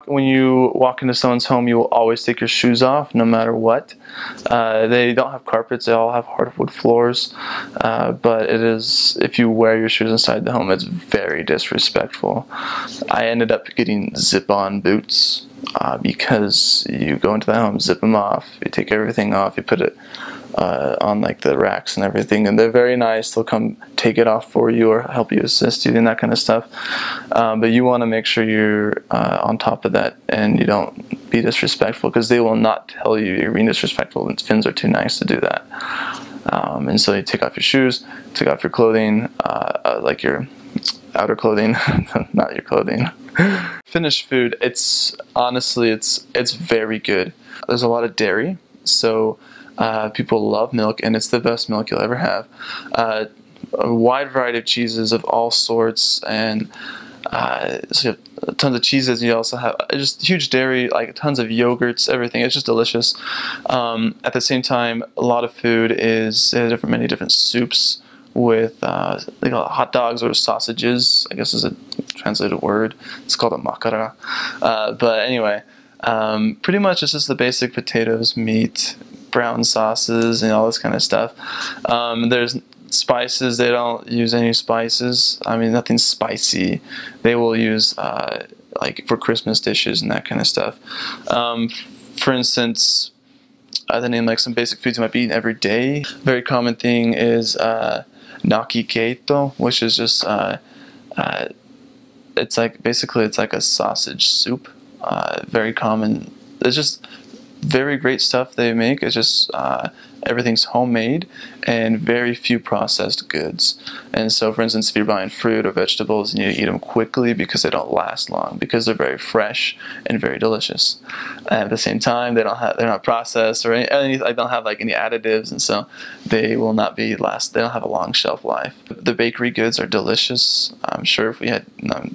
When you walk into someone's home, you will always take your shoes off, no matter what. They don't have carpets; they all have hardwood floors. But it is, if you wear your shoes inside the home, it's very disrespectful. I ended up getting zip-on boots because you go into the home, zip them off, you take everything off, you put it on like the racks and everything, and they're very nice. They'll come take it off for you or help you, assist you, and that kind of stuff. But you want to make sure you're on top of that and you don't be disrespectful, because they will not tell you you're being disrespectful, and Finns are too nice to do that. And so you take off your shoes, take off your clothing, like your outer clothing, not your clothing. Finnish food, it's honestly, it's very good. There's a lot of dairy, so people love milk, and it's the best milk you'll ever have. A wide variety of cheeses of all sorts, and so you have tons of cheeses. You also have just huge dairy, like tons of yogurts, everything. It's just delicious. At the same time, a lot of food is many different soups with they call it hot dogs or sausages, I guess is a translated word. It's called a makara. But anyway, pretty much it's just the basic potatoes, meat, brown sauces, and all this kind of stuff. There's spices. They don't use any spices. I mean, nothing spicy. They will use like for Christmas dishes and that kind of stuff. For instance, to name like some basic foods you might be eating every day. Very common thing is naki keito, which is just it's like basically it's like a sausage soup. Very common. It's just very great stuff they make. It's just everything's homemade and very few processed goods. And so, for instance, if you're buying fruit or vegetables, you need to eat them quickly because they don't last long, because they're very fresh and very delicious. And at the same time, they're not processed or any they don't have like any additives, and so they will not be They don't have a long shelf life. The bakery goods are delicious. I'm sure if we had,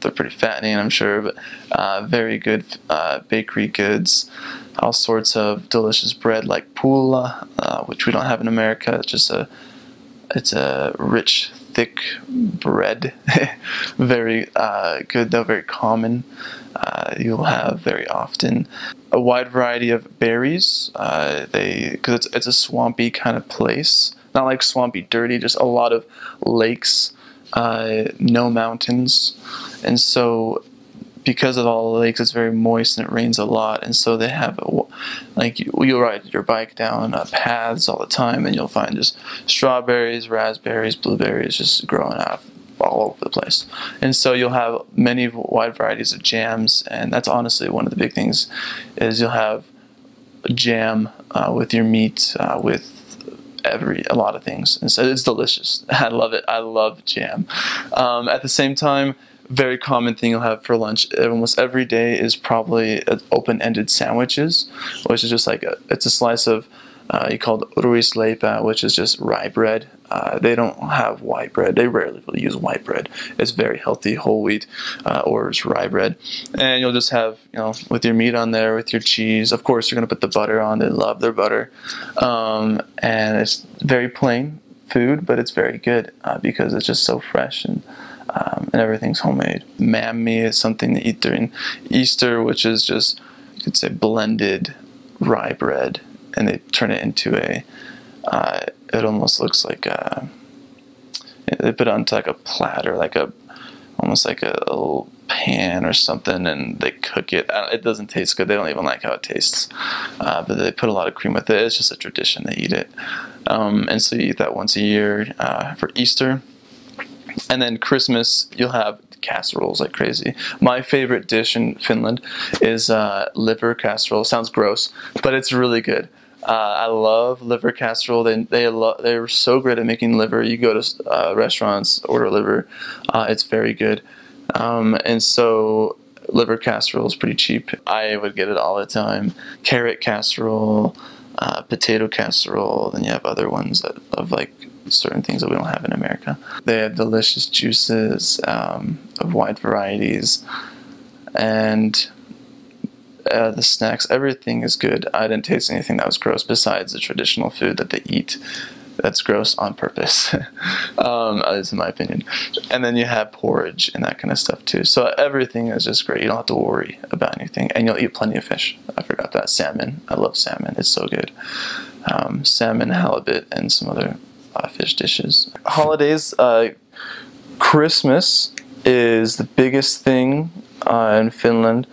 they're pretty fattening, I'm sure, but very good bakery goods. All sorts of delicious bread like pulla, which we don't have in America. It's a rich, thick bread. Very good, though very common. You'll have very often a wide variety of berries. Because it's a swampy kind of place. Not like swampy, dirty, just a lot of lakes, no mountains, and so, because of all the lakes, it's very moist and it rains a lot, and so they have you'll ride your bike down paths all the time, and you'll find just strawberries, raspberries, blueberries just growing out all over the place. And so you'll have many wide varieties of jams, and that's honestly one of the big things, is you'll have jam with your meat, with a lot of things, and so it's delicious. I love it. I love jam. At the same time, very common thing you'll have for lunch almost every day is probably open-ended sandwiches, which is just like it's a slice of you call it ruisleipä, which is just rye bread. They don't have white bread. They rarely will use white bread. It's very healthy whole wheat or it's rye bread, and you'll just have, with your meat on there, with your cheese. Of course, you're gonna put the butter on. They love their butter, and it's very plain food, but it's very good because it's just so fresh and everything's homemade. Mammi is something to eat during Easter, which is just, you could say, blended rye bread, and they turn it into it almost looks like they put it onto like a platter, almost like a little pan or something, and they cook it. It doesn't taste good. They don't even like how it tastes, but they put a lot of cream with it. It's just a tradition. They eat it, and so you eat that once a year for Easter. And then Christmas, you'll have casseroles like crazy. My favorite dish in Finland is liver casserole. Sounds gross, but it's really good. I love liver casserole. They're so great at making liver. You go to restaurants, order liver. It's very good. And so liver casserole is pretty cheap. I would get it all the time. Carrot casserole, potato casserole. Then you have other ones of like certain things that we don't have in America. They have delicious juices of wide varieties, and the snacks, everything is good. I didn't taste anything that was gross besides the traditional food that they eat That's gross on purpose, at least in my opinion. And then you have porridge and that kind of stuff too. So everything is just great. You don't have to worry about anything, and you'll eat plenty of fish. I forgot that. Salmon. I love salmon. It's so good. Salmon, halibut, and some other fish dishes. Holidays. Christmas is the biggest thing in Finland.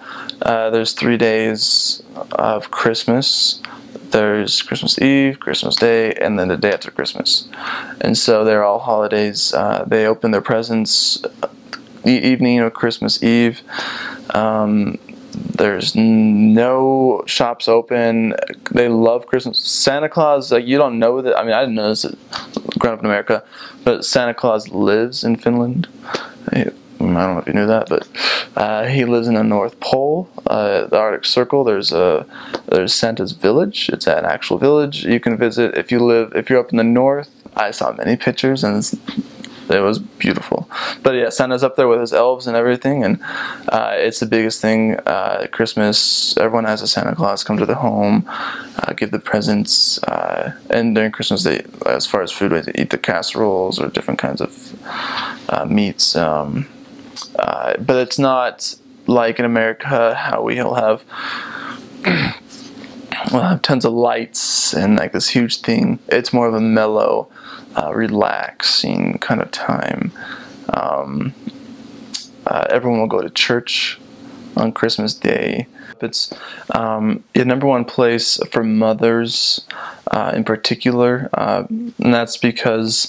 There's 3 days of Christmas. There's Christmas Eve, Christmas Day, and then the day after Christmas. And so they're all holidays. They open their presents the evening of Christmas Eve. There's no shops open. They love Christmas. Santa Claus, like, you don't know that. I mean, I didn't know this growing up in America, but Santa Claus lives in Finland. I don't know if you knew that, but he lives in the North Pole, the Arctic Circle. There's Santa's village. It's an actual village you can visit if you're up in the north. I saw many pictures, and it was beautiful. But yeah, Santa's up there with his elves and everything, and it's the biggest thing. Christmas, everyone has a Santa Claus come to the home, give the presents, and during Christmas, they, as far as food, they eat the casseroles or different kinds of meats. But it's not like in America how we'll have tons of lights and like this huge thing. It's more of a mellow, relaxing kind of time. Everyone will go to church on Christmas Day. It's the #1 place for mothers in particular, and that's because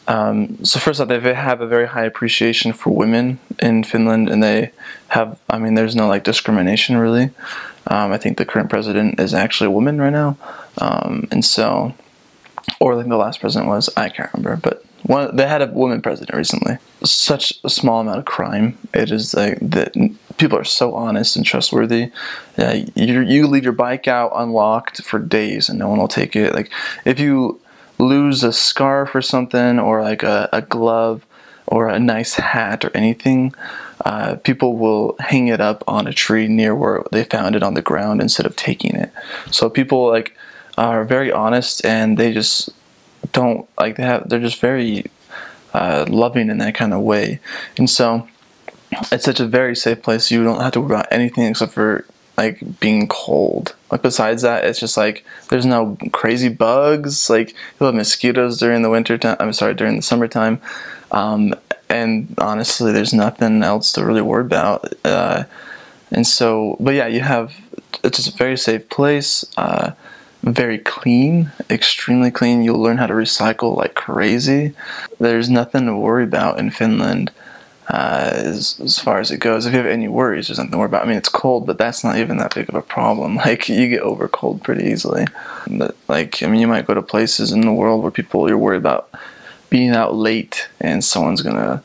so first off, they have a very high appreciation for women in Finland, and they have, I mean, there's no like discrimination really. I think the current president is actually a woman right now, and so, or like the last president was, I can't remember, but they had a woman president recently. Such a small amount of crime. It is like that. People are so honest and trustworthy. You leave your bike out unlocked for days, and no one will take it. Like if you lose a scarf or something, or like a glove or a nice hat or anything, people will hang it up on a tree near where they found it on the ground instead of taking it. So people like are very honest, and they just don't like they're just very loving in that kind of way. And so it's such a very safe place. You don't have to worry about anything except for like being cold. Like besides that, it's just like there's no crazy bugs. Like you'll have mosquitoes during the winter time. I'm sorry, during the summertime. And honestly, there's nothing else to really worry about. And so, but yeah, it's just a very safe place. Very clean, extremely clean. You'll learn how to recycle like crazy. There's nothing to worry about in Finland. As far as it goes, if you have any worries, there's nothing to worry about. I mean, it's cold, but that's not even that big of a problem. Like, you get over cold pretty easily. But, like, I mean, you might go to places in the world where you're worried about being out late and someone's gonna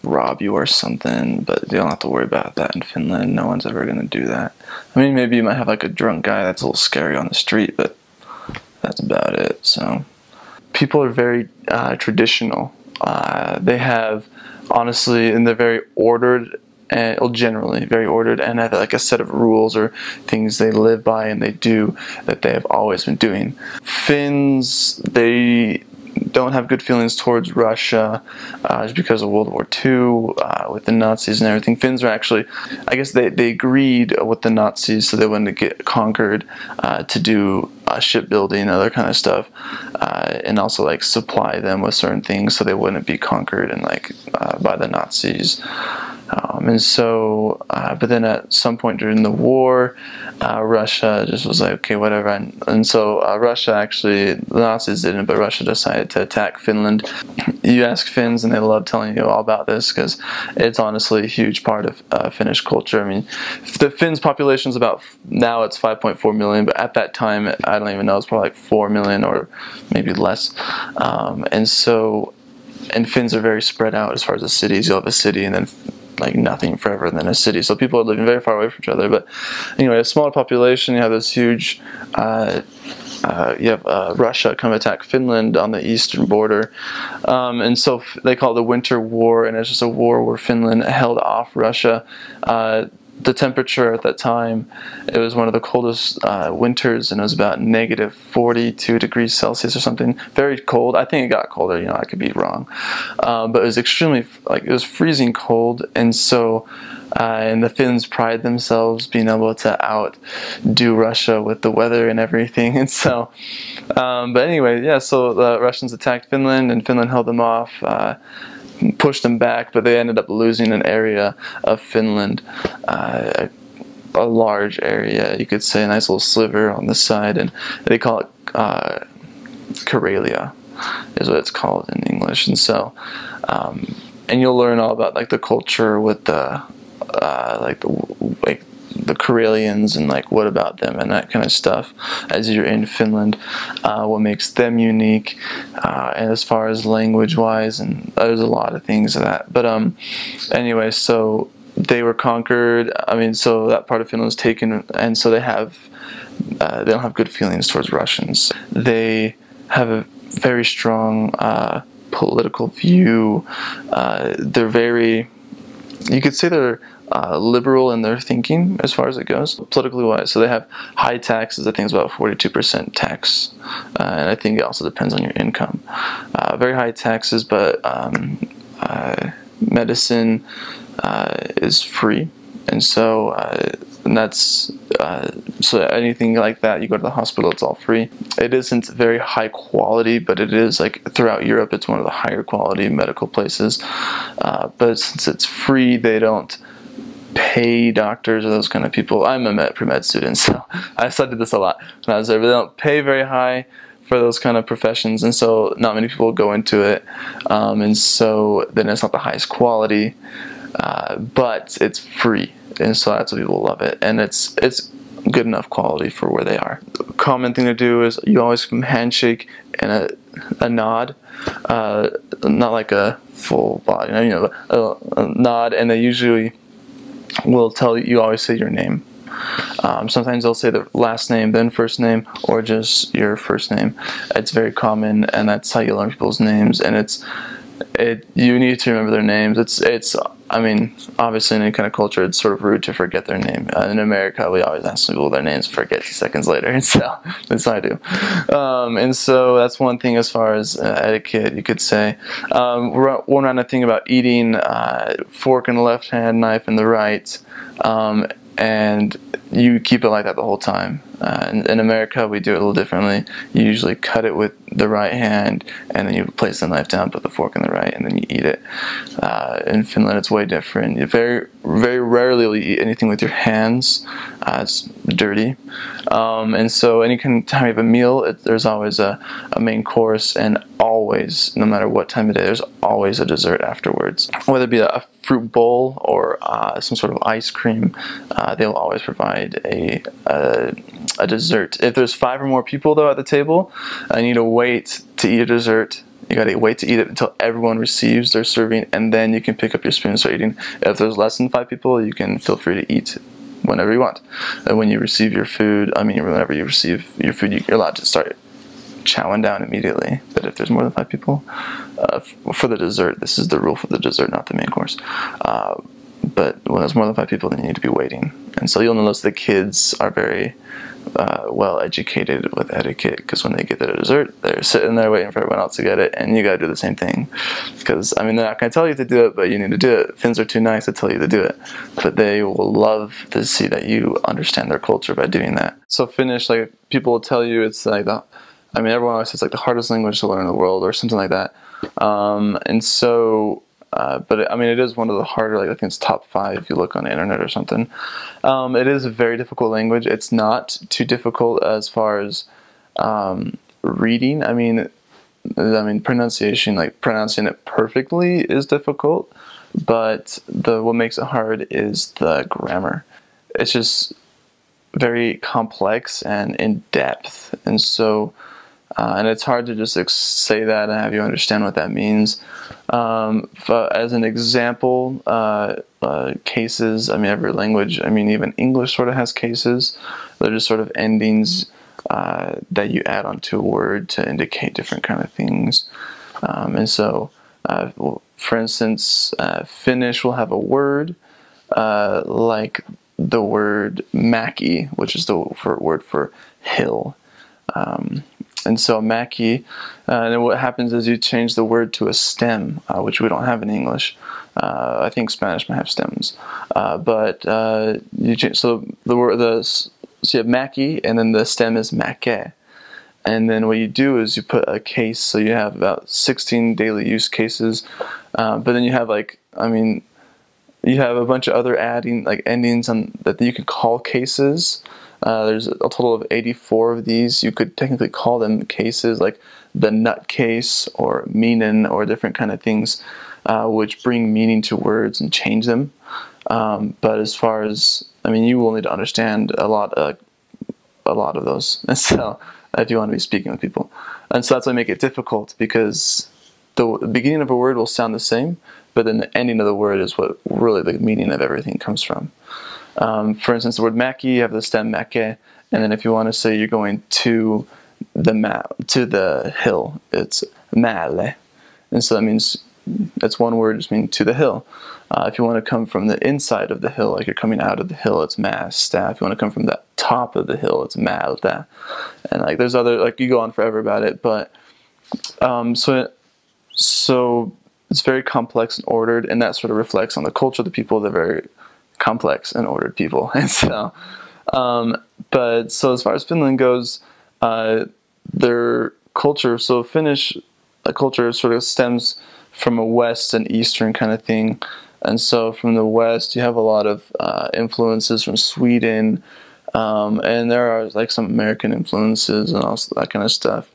rob you or something, but you don't have to worry about that in Finland. No one's ever gonna do that. I mean, maybe you might have like a drunk guy that's a little scary on the street, but that's about it. So, people are very traditional. They have, honestly, and they're very ordered, and generally very ordered, and have like a set of rules or things they live by and they do that they have always been doing. Finns, they don't have good feelings towards Russia just because of World War II with the Nazis and everything. Finns are actually, I guess they agreed with the Nazis so they wouldn't get conquered to do shipbuilding and other kind of stuff, and also like supply them with certain things so they wouldn't be conquered and like by the Nazis. And so, but then at some point during the war, Russia just was like, okay, whatever. And so Russia actually, the Nazis didn't, but Russia decided to attack Finland. You ask Finns and they love telling you all about this because it's honestly a huge part of Finnish culture. I mean, the Finns population is about, now it's 5.4 million, but at that time, I don't even know, it's probably like 4 million or maybe less. And Finns are very spread out as far as the cities. You'll have a city and then like nothing forever than a city. So people are living very far away from each other. But anyway, a smaller population, you have this huge, you have Russia come attack Finland on the eastern border. And so they call it the Winter War, and it's just a war where Finland held off Russia. the temperature at that time, it was one of the coldest winters, and it was about negative 42 degrees Celsius or something. Very cold. I think it got colder, I could be wrong. But it was extremely, it was freezing cold, and so, and the Finns pride themselves being able to outdo Russia with the weather and everything, and so, but anyway, yeah, so the Russians attacked Finland, and Finland held them off, pushed them back, but they ended up losing an area of Finland, a large area, you could say, a nice little sliver on the side, and they call it Karelia, is what it's called in English. And so, and you'll learn all about the culture with the the Karelians and what about them and that kind of stuff as you're in Finland, what makes them unique, and as far as language wise, and there's a lot of things of that. But anyway, so they were conquered. So that part of Finland was taken, and so they don't have good feelings towards Russians. They have a very strong political view. They're very, you could say they're liberal in their thinking as far as it goes, politically wise. So they have high taxes. I think it's about 42% tax, and I think it also depends on your income. Very high taxes, but medicine is free, and so and that's so anything like that, you go to the hospital, it's all free. It isn't very high quality, but it is throughout Europe, it's one of the higher quality medical places. But since it's free, they don't pay doctors or those kind of people. I'm a pre-med student, so I studied this a lot when I was there, but they don't pay very high for those kind of professions, and so not many people go into it, and so then it's not the highest quality, but it's free, and so that's why people love it, and it's good enough quality for where they are. Common thing to do is you always give them a handshake and a nod, not like a full body, a nod, and they usually will tell you always say your name. Sometimes they'll say the last name, then first name, or just your first name. It's very common, and that's how you learn people's names. And you need to remember their names. Obviously in any kind of culture, it's sort of rude to forget their name. In America, we always ask people their names and forget 2 seconds later, and so that's what I do. And so that's one thing as far as etiquette, you could say. One random thing about eating: fork in the left hand, knife in the right, and you keep it like that the whole time. In America, we do it a little differently. You usually cut it with the right hand, and then you place the knife down, put the fork in the right, and then you eat it. In Finland, it's way different. You very, very rarely will you eat anything with your hands. It's dirty. And so any kind of time you have a meal, there's always a main course, and always, no matter what time of day, there's always a dessert afterwards. Whether it be a fruit bowl or some sort of ice cream, they'll always provide a dessert. If there's 5 or more people though at the table, I need to wait to eat a dessert. You gotta wait to eat it until everyone receives their serving, and then you can pick up your spoon and start eating. If there's less than 5 people, you can feel free to eat whenever you want. And when you receive your food, whenever you receive your food, you're allowed to start chowing down immediately. But if there's more than 5 people, for the dessert, this is the rule for the dessert, not the main course. But when there's more than 5 people, then you need to be waiting. And so you'll notice the kids are very well educated with etiquette, because when they get their dessert, they're sitting there waiting for everyone else to get it, and you gotta do the same thing. Because they're not gonna tell you to do it, but you need to do it. Finns are too nice to tell you to do it, but they will love to see that you understand their culture by doing that. So Finnish, people will tell you it's everyone always says it's the hardest language to learn in the world or something like that. And so, but it is one of the harder, I think it's top 5 if you look on the internet or something. It is a very difficult language. It's not too difficult as far as reading. Pronunciation, pronouncing it perfectly is difficult, but what makes it hard is the grammar. It's just very complex and in depth, and so and it's hard to just say that and have you understand what that means. But as an example, cases, every language, even English sort of has cases. They're just sort of endings that you add onto a word to indicate different kind of things. And so, for instance, Finnish will have a word like the word mäki, which is the word for hill. And so mäki, and then what happens is you change the word to a stem, which we don't have in English. I think Spanish might have stems, but you change. So so you have mäki, and then the stem is mäke. And then what you do is you put a case. So you have about 16 daily use cases, but then you have you have a bunch of other endings that you can call cases. There's a total of 84 of these. You could technically call them cases, like the nut case or meaning or different kind of things, which bring meaning to words and change them. But as far as, you will need to understand a lot of those. And so if you want to be speaking with people. And so that's why I make it difficult, because the beginning of a word will sound the same, but then the ending of the word is what really the meaning of everything comes from. For instance, the word mäki, you have the stem mäke, and then if you want to say you're going to the hill, it's mäle. And so that means it's one word, just meaning to the hill. If you want to come from the inside of the hill, like you're coming out of the hill, it's mästä. If you want to come from the top of the hill, it's mältä. And there's other, you go on forever about it, but so it's very complex and ordered, and that sort of reflects on the culture of the people. They're very complex and ordered people. And so but so as far as Finland goes, their culture, so Finnish culture sort of stems from a west and eastern kind of thing. And so from the west you have a lot of influences from Sweden, and there are some American influences and also that kind of stuff.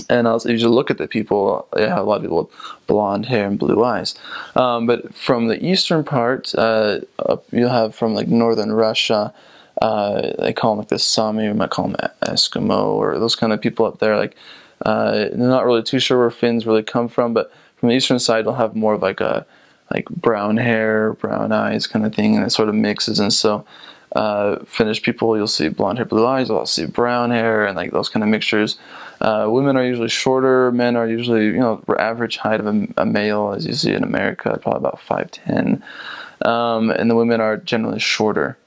And also, you should look at the people. They have a lot of people with blonde hair and blue eyes. But from the eastern part, you'll have from northern Russia. They call them the Sami, or might call them Eskimo, or those kind of people up there. They're not really too sure where Finns really come from. But from the eastern side, you'll have more of a brown hair, brown eyes kind of thing, and it sort of mixes. And so Finnish people, you'll see blonde hair, blue eyes. You'll see brown hair, and those kind of mixtures. Women are usually shorter. Men are usually, average height of a male, as you see in America, probably about 5'10", and the women are generally shorter.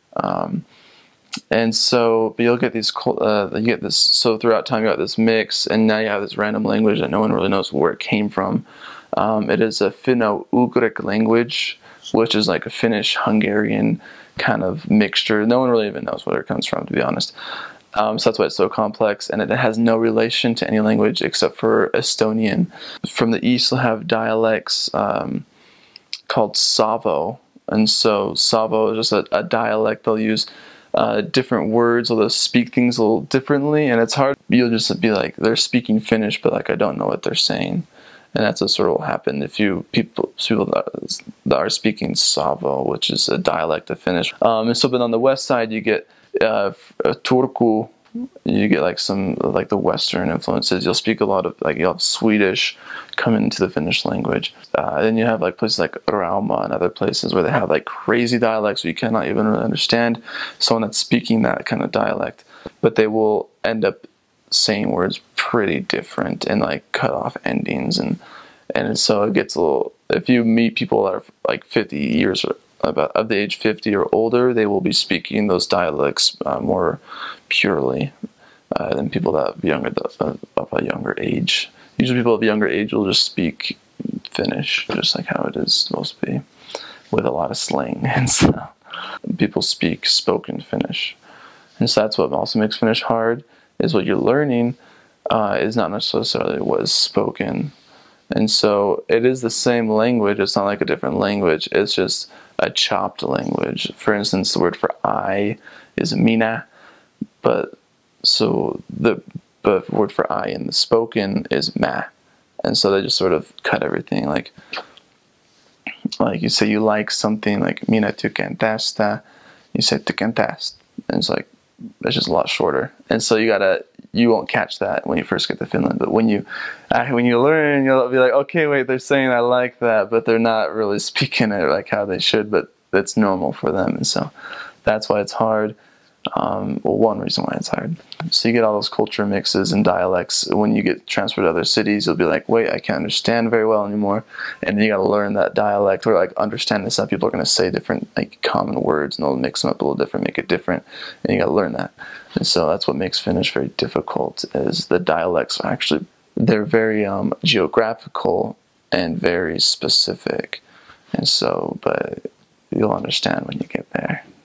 And so, but you'll get these. You get this. So throughout time, you got this mix, and now you have this random language that no one really knows where it came from. It is a Finno-Ugric language, which is like a Finnish-Hungarian kind of mixture. No one really even knows where it comes from, to be honest. So that's why it's so complex, and it has no relation to any language except for Estonian. From the east, you'll have dialects called Savo, and so Savo is just a dialect. They'll use different words, or they'll speak things a little differently, and it's hard. You'll just be like, they're speaking Finnish, but I don't know what they're saying. And that's what sort of will happen if people that are speaking Savo, which is a dialect of Finnish. And so, but on the west side, you get Turku. You get some the Western influences. You'll speak a lot of you'll have Swedish come into the Finnish language. Then you have places like Rauma and other places where they have crazy dialects where you cannot even really understand someone that's speaking that kind of dialect, but they will end up saying words pretty different and cut off endings, and so it gets a little. If you meet people that are 50 years or of the age 50 or older, they will be speaking those dialects more purely than people that of a younger age. Usually people of a younger age will just speak Finnish, just like how it is supposed to be, with a lot of slang. And so people speak spoken Finnish. And so that's what also makes Finnish hard, is what you're learning is not necessarily what is spoken. And so it is the same language. It's not like a different language. It's just a chopped language. For instance, the word for I is mina, but the word for I in the spoken is ma. And so they just sort of cut everything. Like you say you like something, mina tykkään tästä, you say tykkään tästä. And it's just a lot shorter. And so you won't catch that when you first get to Finland, but when you learn, you'll be like, okay, wait, they're saying I like that, but they're not really speaking it how they should, but that's normal for them. And so that's why it's hard. Well, one reason why it's hard. So you get all those culture mixes and dialects. When you get transferred to other cities, you'll be like, wait, I can't understand very well anymore. And then you got to learn that dialect, or like understand that some people are going to say different like common words, and they'll mix them up a little different, make it different, and you got to learn that. And so that's what makes Finnish very difficult. Is the dialects are actually, they're very geographical and very specific. And so, but you'll understand when you get there.